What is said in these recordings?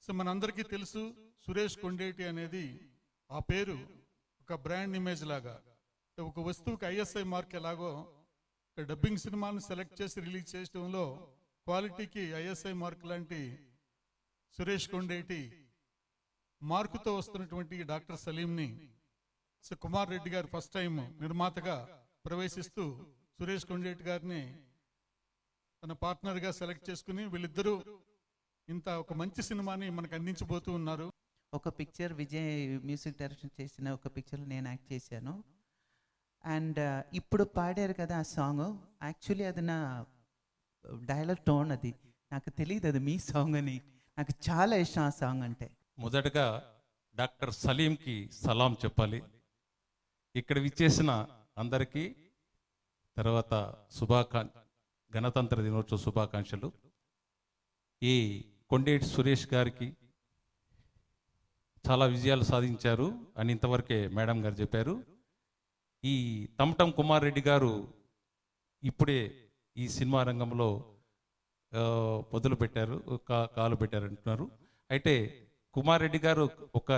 So మనందరికీ తెలుసు సురేష్ కొండేటి అనేది ఆ పేరు ఒక బ్రాండ్ ఇమేజ్ లాగా, ఒక వస్తువుకి ఐఎస్ఐ మార్క్ ఎలాగో డబ్బింగ్ సినిమాను సెలెక్ట్ చేసి రిలీజ్ చేయడంలో క్వాలిటీకి ఐఎస్ఐ మార్క్ లాంటి సురేష్ కొండేటి మార్కుతో వస్తున్నటువంటి డాక్టర్ సలీంని కుమార్ రెడ్డి గారు ఫస్ట్ టైం నిర్మాతగా ప్రవేశిస్తూ సురేష్ కొండేటి గారిని తన పార్ట్నర్గా సెలెక్ట్ చేసుకుని వీళ్ళిద్దరూ ఇంత ఒక మంచి సినిమాని మనకు అందించబోతూ ఉన్నారు. ఒక పిక్చర్ విజయ్ మ్యూజిక్ డైరెక్షన్ చేసిన ఒక పిక్చర్లో నేను యాక్ట్ చేశాను. అండ్ ఇప్పుడు పాడారు కదా ఆ సాంగ్, యాక్చువల్లీ అది నా డైలాగ్ టోన్, అది నాకు తెలియదు అది మీ సాంగ్ అని. నాకు చాలా ఇష్టం ఆ సాంగ్ అంటే. మొదటగా డాక్టర్ సలీంకి సలాం చెప్పాలి. ఇక్కడ విచ్చేసిన అందరికీ తర్వాత గణతంత్ర దినోత్సవ శుభాకాంక్షలు. ఈ కొండేటి సురేష్ గారికి చాలా విజయాలు సాధించారు అని ఇంతవరకే మేడం గారు చెప్పారు. ఈ తమటం కుమార్ రెడ్డి గారు ఇప్పుడే ఈ సినిమా రంగంలో మొదలు పెట్టారు, కాలు పెట్టారు అంటున్నారు. అయితే కుమార్ రెడ్డి గారు ఒక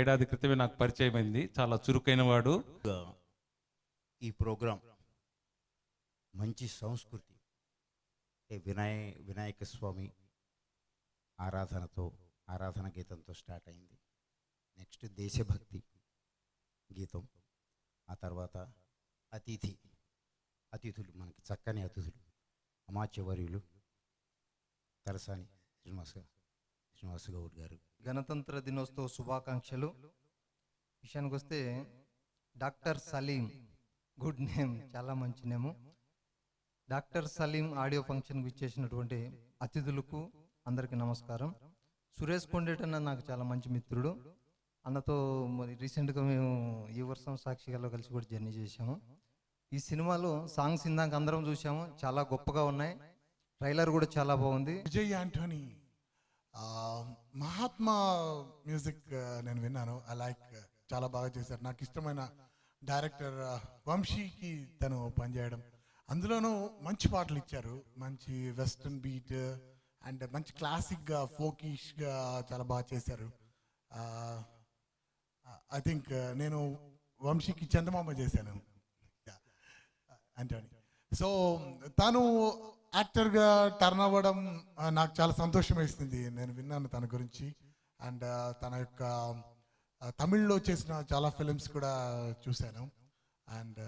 ఏడాది క్రితమే నాకు పరిచయం అయింది. చాలా చురుకైన వాడు. ఈ ప్రోగ్రాం మంచి సంస్కృతి, వినాయక స్వామి ఆరాధన గీతంతో స్టార్ట్ అయింది. నెక్స్ట్ దేశభక్తి గీతం, ఆ తర్వాత అతిథులు మనకి చక్కని అతిథులు అమాత్యవర్యులు తలసాని శ్రీనివాస్ గౌడ్ గారు. గణతంత్ర దినోత్సవ శుభాకాంక్షలు. విషయానికి వస్తే డాక్టర్ సలీం, గుడ్ నేమ్, చాలా మంచి నేము. డాక్టర్ సలీం ఆడియో ఫంక్షన్కి ఇచ్చేసినటువంటి అతిథులకు అందరికీ నమస్కారం. సురేష్ కొండేటి అన్న నాకు చాలా మంచి మిత్రుడు. అన్నతో మరి రీసెంట్గా మేము ఈ వర్షం సాక్షిగాలో కలిసి కూడా జర్నీ చేసాము. ఈ సినిమాలో సాంగ్స్ ఇందాక అందరం చూసాము, చాలా గొప్పగా ఉన్నాయి. ట్రైలర్ కూడా చాలా బాగుంది. విజయ్ యాంటోనీ మహాత్మా మ్యూజిక్ నేను విన్నాను, ఐ లైక్, చాలా బాగా చేశారు. నాకు ఇష్టమైన డైరెక్టర్ వంశీకి తను పనిచేయడం, అందులోనూ మంచి పాటలు ఇచ్చారు, మంచి వెస్టర్న్ బీట్ అండ్ మంచి క్లాసిక్గా ఫోకిష్గా చాలా బాగా చేశారు. ఐ థింక్ నేను వంశీకి చందమామ చేశాను యాంటోనీ. సో తను యాక్టర్గా టర్న్ అవ్వడం నాకు చాలా సంతోషం వేస్తుంది. నేను విన్నాను తన గురించి. అండ్ తన యొక్క తమిళ్లో చేసిన చాలా ఫిలిమ్స్ కూడా చూశాను. అండ్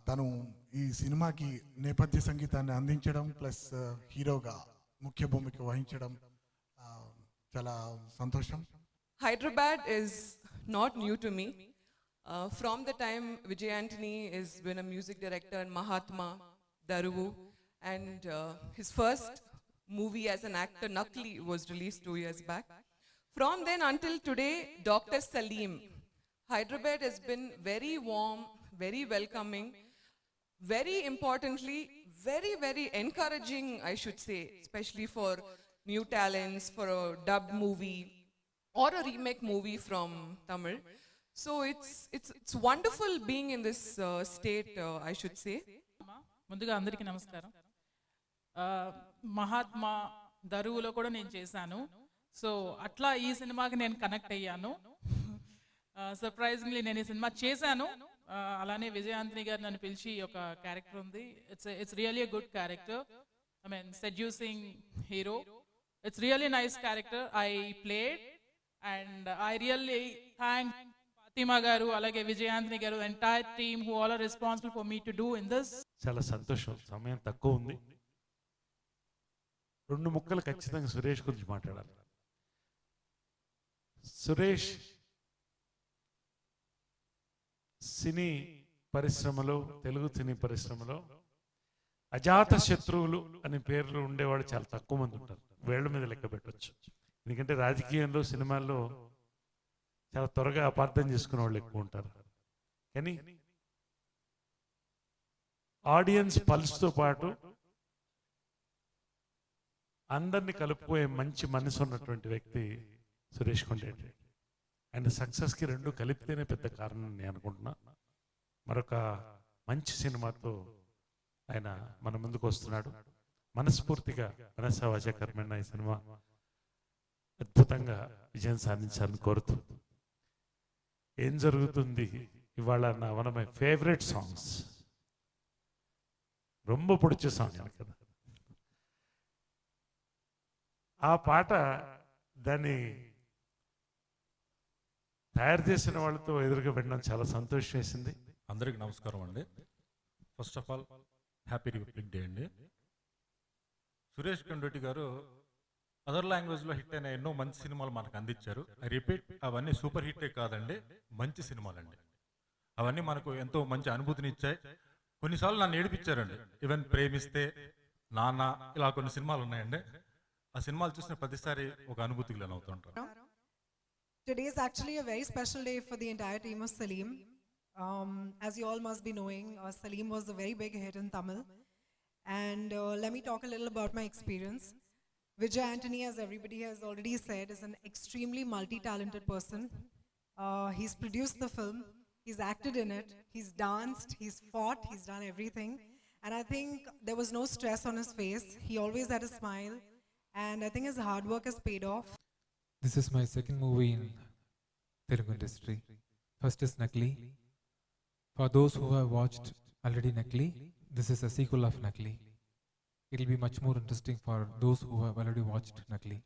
తను ఈ సినిమాకి నేపథ్య సంగీతాన్ని అందించడం ప్లస్ హీరోగా ముఖ్య భూమిక వహించడం చాలా సంతోషం. Hyderabad is not new to me. From the time Vijay Antony has been a music director in Mahatma, Daruvu, and his first movie as an actor, Nakli, was released 2 years back. From then until today, Dr. Saleem, Hyderabad has been very warm, very welcoming, very importantly, very, very encouraging, I should say, especially for new talents, for a dubbed movie or a remake movie from Tamil. So it's wonderful being in this state, I should say. ముందుగా అందరికీ నమస్కారం. మహాత్మా దరువులో కూడా నేను చేశాను. So అట్లా ఈ సినిమాకి నేను కనెక్ట్ అయ్యాను. సర్ప్రైజింగ్లీ నేను ఈ సినిమా చేశాను. అలానే విజయాంతిని గారు నన్ను పిలిచి ఒక క్యారెక్టర్ ఉంది. It's really good character. I mean seducing hero. It's really nice character I played and I really thank Fatima గారు అలాగే విజయాంతిని గారు, entire team who all are responsible for me to do in this. చాలా సంతోషం. సమయం తక్కువ ఉంది. 2 ముక్కలు ఖచ్చితంగా సురేష్ గురించి మాట్లాడాలి. సురేష్ సినీ పరిశ్రమలో, తెలుగు సినీ పరిశ్రమలో అజాత శత్రువులు అనే పేర్లు ఉండేవాడు చాలా తక్కువ మంది ఉంటారు. వేళ్ల మీద లెక్క పెట్టవచ్చు. ఎందుకంటే రాజకీయంలో, సినిమాల్లో చాలా త్వరగా అపార్థం చేసుకునే వాళ్ళు ఎక్కువ ఉంటారు. కానీ ఆడియన్స్ పల్స్తో పాటు అందరినీ కలుపుకోయే మంచి మనసు ఉన్నటువంటి వ్యక్తి సురేష్ కొండేటి. అండ్ సక్సెస్కి 2 కలిపితేనే పెద్ద కారణం నేను అనుకుంటున్నా. మరొక మంచి సినిమాతో ఆయన మన ముందుకు వస్తున్నాడు. మనస్ఫూర్తిగా మనసవాచ కర్మణ ఈ సినిమా అద్భుతంగా విజయం సాధించాలని కోరుతూ ఏం జరుగుతుంది ఇవాళ నా one of my favourite songs, ரொம்ப பிடிச்ச సాంగ్ కదా ఆ పాట. దాన్ని తయారు చేసిన వాళ్ళతో ఎదురుగా పెట్టడం చాలా సంతోషం వేసింది. అందరికి నమస్కారం అండి. First of all happy republic day అండి. సురేష్ కొండరెడ్డి గారు అదర్ లాంగ్వేజ్లో హిట్ అయిన ఎన్నో మంచి సినిమాలు మనకు అందించారు. ఐ రిపీట్, అవన్నీ సూపర్ హిట్టే కాదండి, మంచి సినిమాలండి. అవన్నీ మనకు ఎంతో మంచి అనుభూతిని ఇచ్చాయి. కొన్నిసార్లు నన్ను ఏడిపించారండి. ఈవెన్ ప్రేమిస్తే, నాన్న, ఇలా కొన్ని సినిమాలు ఉన్నాయండి. ఆ సినిమాలు చూసిన ప్రతిసారి ఒక అనుభూతికి లోనవుతుంటారు. Today is actually a very special day for the entire team of Salim. As you all must be knowing, Salim was a very big hit in Tamil. And let me talk a little about my experience. Vijay Antony, as everybody has already said, is an extremely multi-talented person. He's produced the film, he's acted in it, he's danced, he's fought, he's done everything. And I think there was no stress on his face. He always had a smile. And I think his hard work has paid off. This is my second movie in Telugu industry. First is Nakli. For those who have watched already Nakli, this is a sequel of Nakli. It will be much more interesting for those who have already watched Nakli.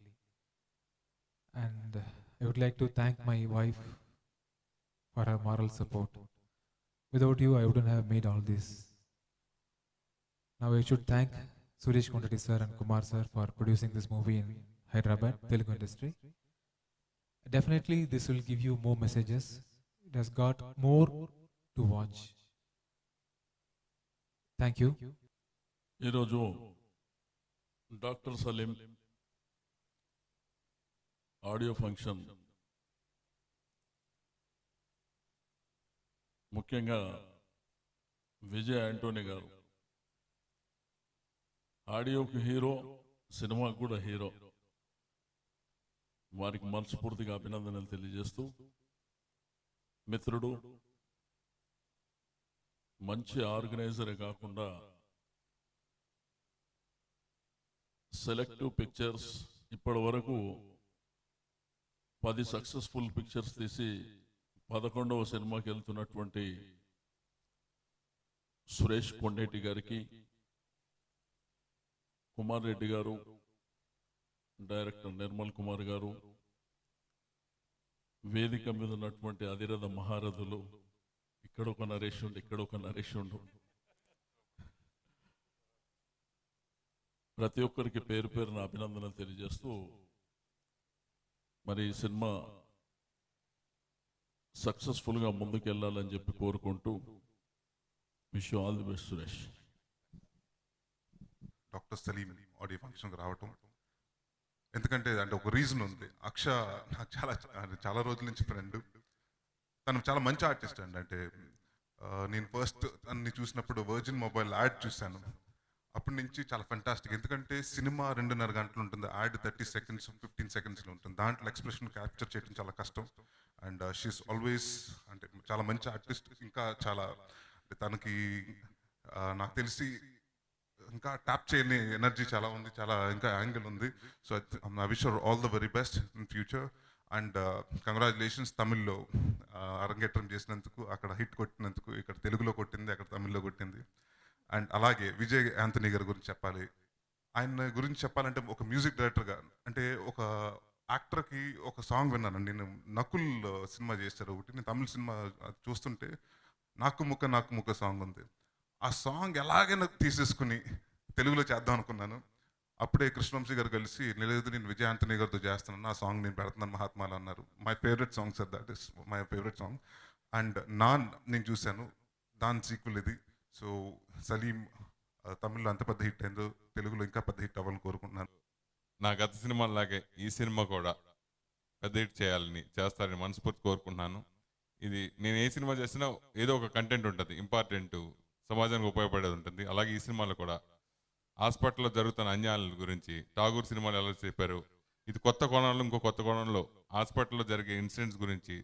And I would like to thank my wife for her moral support. Without you, I wouldn't have made all this. Now I should thank Suresh Kondrati sir and Kumar sir for producing this movie in Hyderabad, Telugu industry. Definitely this will give you more messages. It has got more to watch. Thank you. ఈరోజు doctor Saleem audio function ముఖ్యంగా Vijay Anthony గారు ఆడియోకి hero, సినిమాకు కూడా hero. వారికి మనస్ఫూర్తిగా అభినందనలు తెలియజేస్తూ, మిత్రుడు, మంచి ఆర్గనైజరే కాకుండా సెలెక్టివ్ పిక్చర్స్ ఇప్పటి వరకు 10 సక్సెస్ఫుల్ పిక్చర్స్ తీసి 11వ సినిమాకి వెళ్తున్నటువంటి సురేష్ కొండేటి గారికి, కుమార్ రెడ్డి గారు, డైరెక్టర్ నిర్మల్ కుమార్ గారు, వేదిక మీద ఉన్నటువంటి అధిరథ మహారథులు, ఇక్కడొక నరేషుండు, ఇక్కడొక నరేషుండు, ప్రతి ఒక్కరికి పేరు పేరున అభినందనలు తెలియజేస్తూ, మరి ఈ సినిమా సక్సెస్ఫుల్గా ముందుకెళ్ళాలని చెప్పి కోరుకుంటూ, wish you all the best Suresh. Doctor Saleem audio ఫంక్షన్కి రావటం, ఎందుకంటే అంటే ఒక రీజన్ ఉంది. అక్ష నాకు చాలా రోజుల నుంచి ఫ్రెండ్. తను చాలా మంచి ఆర్టిస్ట్ అండి. అంటే నేను ఫస్ట్ తనని చూసినప్పుడు వర్జిన్ మొబైల్ యాడ్ చూశాను. అప్పటి నుంచి చాలా ఫెంటాస్టిక్. ఎందుకంటే సినిమా 2.5 గంటలు ఉంటుంది, యాడ్ 30 సెకండ్స్ 15 సెకండ్స్లో ఉంటుంది. దాంట్లో ఎక్స్ప్రెషన్ క్యాప్చర్ చేయడం చాలా కష్టం. అండ్ షీఈస్ ఆల్వేస్ అంటే చాలా మంచి ఆర్టిస్ట్. ఇంకా చాలా తనకి నాకు తెలిసి ఇంకా ట్యాప్ చేయని ఎనర్జీ చాలా ఉంది, చాలా ఇంకా యాంగిల్ ఉంది. So I wish her all the very best in future. And congratulations, తమిళ్లో అరంగేట్రం చేసినందుకు, అక్కడ హిట్ కొట్టినందుకు. ఇక్కడ తెలుగులో కొట్టింది, అక్కడ తమిళ్లో కొట్టింది. అండ్ అలాగే విజయ్ యాంథనీ గారి గురించి చెప్పాలి. ఆయన గురించి చెప్పాలంటే ఒక మ్యూజిక్ డైరెక్టర్గా, అంటే ఒక యాక్టర్కి ఒక సాంగ్ విన్నాను నేను. నకుల్ సినిమా చేశారు ఒకటి, నేను తమిళ సినిమా చూస్తుంటే నాకు ముక్క సాంగ్ ఉంది. ఆ సాంగ్ ఎలాగైనా తీసేసుకుని తెలుగులో చేద్దాం అనుకున్నాను. అప్పుడే కృష్ణవంశీ గారు కలిసి, లేదు నేను విజయ్ యాంథనీ గారితో చేస్తున్నాను, ఆ సాంగ్ నేను పెడుతున్నాను మహాత్మాలో అన్నారు. My favourite song sir, that is my favourite song. And non నేను చూశాను, దాని సీక్వెల్ ఇది. సో సలీం తమిళ్లో అంత పెద్ద హిట్ అయిందో, తెలుగులో ఇంకా పెద్ద హిట్ అవ్వాలని కోరుకుంటున్నాను. నా గత సినిమాలాగే ఈ సినిమా కూడా పెద్ద హిట్ చేస్తారని మనస్ఫూర్తి కోరుకుంటున్నాను. ఇది నేను ఏ సినిమా చేసినా ఏదో ఒక కంటెంట్ ఉంటుంది, ఇంపార్టెంట్, సమాజానికి ఉపయోగపడేది ఉంటుంది. అలాగే ఈ సినిమాలో కూడా హాస్పిటల్లో జరుగుతున్న అన్యాయాల గురించి ఠాగూర్ సినిమాలో ఎలా చెప్పారు, ఇది కొత్త కోణంలో, ఇంకో కొత్త కోణంలో హాస్పిటల్లో జరిగే ఇన్సిడెంట్స్ గురించి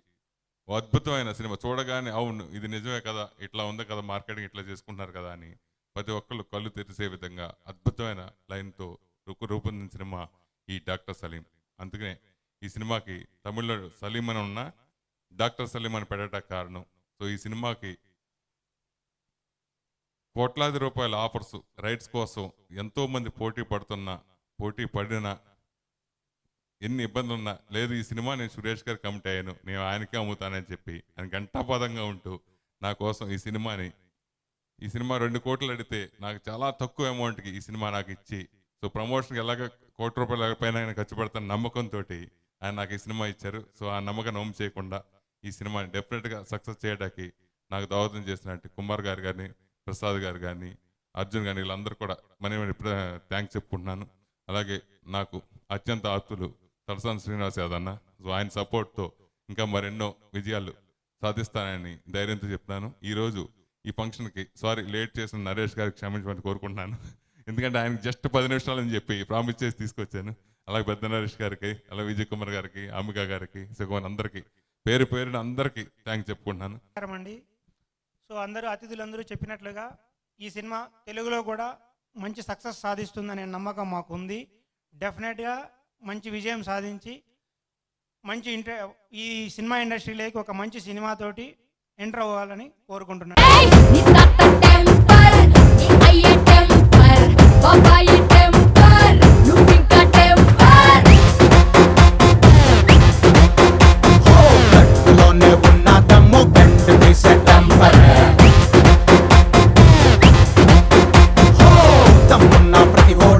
అద్భుతమైన సినిమా. చూడగానే అవును ఇది నిజమే కదా, ఇట్లా ఉంది కదా, మార్కెటింగ్ ఇట్లా చేసుకుంటున్నారు కదా అని ప్రతి ఒక్కళ్ళు కళ్ళు తెరిసే విధంగా అద్భుతమైన లైన్తో రూపొందించిన సినిమా ఈ డాక్టర్ సలీం. అందుకనే ఈ సినిమాకి తమిళ్లో సలీం అని ఉన్న డాక్టర్ సలీం అని పెట్టడానికి కారణం. సో ఈ సినిమాకి కోట్లాది రూపాయల ఆఫర్స్ రైట్స్ కోసం ఎంతోమంది పోటీ పడిన ఎన్ని ఇబ్బందులు ఉన్నా లేదు ఈ సినిమా నేను సురేష్ గారు కమిట్ అయ్యాను, నేను ఆయనకే అమ్ముతానని చెప్పి ఆయన గంటాపదంగా ఉంటూ నా కోసం ఈ సినిమా 2 కోట్లు అడిగితే నాకు చాలా తక్కువ అమౌంట్కి ఈ సినిమా నాకు ఇచ్చి, సో ప్రమోషన్కి ఎలాగ ₹1 పైన ఆయన ఖర్చు పెడతాను నమ్మకంతో ఆయన నాకు ఈ సినిమా ఇచ్చారు. సో ఆ నమ్మకం నమ్ము చేయకుండా ఈ సినిమాని డెఫినెట్గా సక్సెస్ చేయడానికి నాకు దోహదం చేసినట్టు కుమార్ గారు కానీ, ప్రసాద్ గారు కానీ, అర్జున్ కానీ వీళ్ళందరూ కూడా మనం ఇప్పుడు థ్యాంక్స్ చెప్పుకుంటున్నాను. అలాగే నాకు అత్యంత ఆప్తులు తలసాని శ్రీనివాస్ యాదవ్ అన్న, సో ఆయన సపోర్ట్తో ఇంకా మరెన్నో విజయాలు సాధిస్తానని ధైర్యంతో చెప్తాను. ఈరోజు ఈ ఫంక్షన్కి లేట్ చేసిన నరేష్ గారికి క్షమించమని కోరుకుంటున్నాను. ఎందుకంటే ఆయనకి జస్ట్ 10 నిమిషాలని చెప్పి ప్రామిస్ చేసి తీసుకొచ్చాను. అలాగే పెద్ద నరేష్ గారికి, అలాగే విజయ్ కుమార్ గారికి, అంబిక గారికి, సుగమన్ అందరికీ పేరున అందరికీ థ్యాంక్స్ చెప్పుకుంటున్నాను. అండి. సో అందరూ అతిథులందరూ చెప్పినట్లుగా ఈ సినిమా తెలుగులో కూడా మంచి సక్సెస్ సాధిస్తుందనే నమ్మకం మాకు ఉంది. డెఫినెట్గా మంచి విజయం సాధించి ఈ సినిమా ఇండస్ట్రీలోకి ఒక మంచి సినిమాతోటి ఎంటర్ అవ్వాలని కోరుకుంటున్నాను.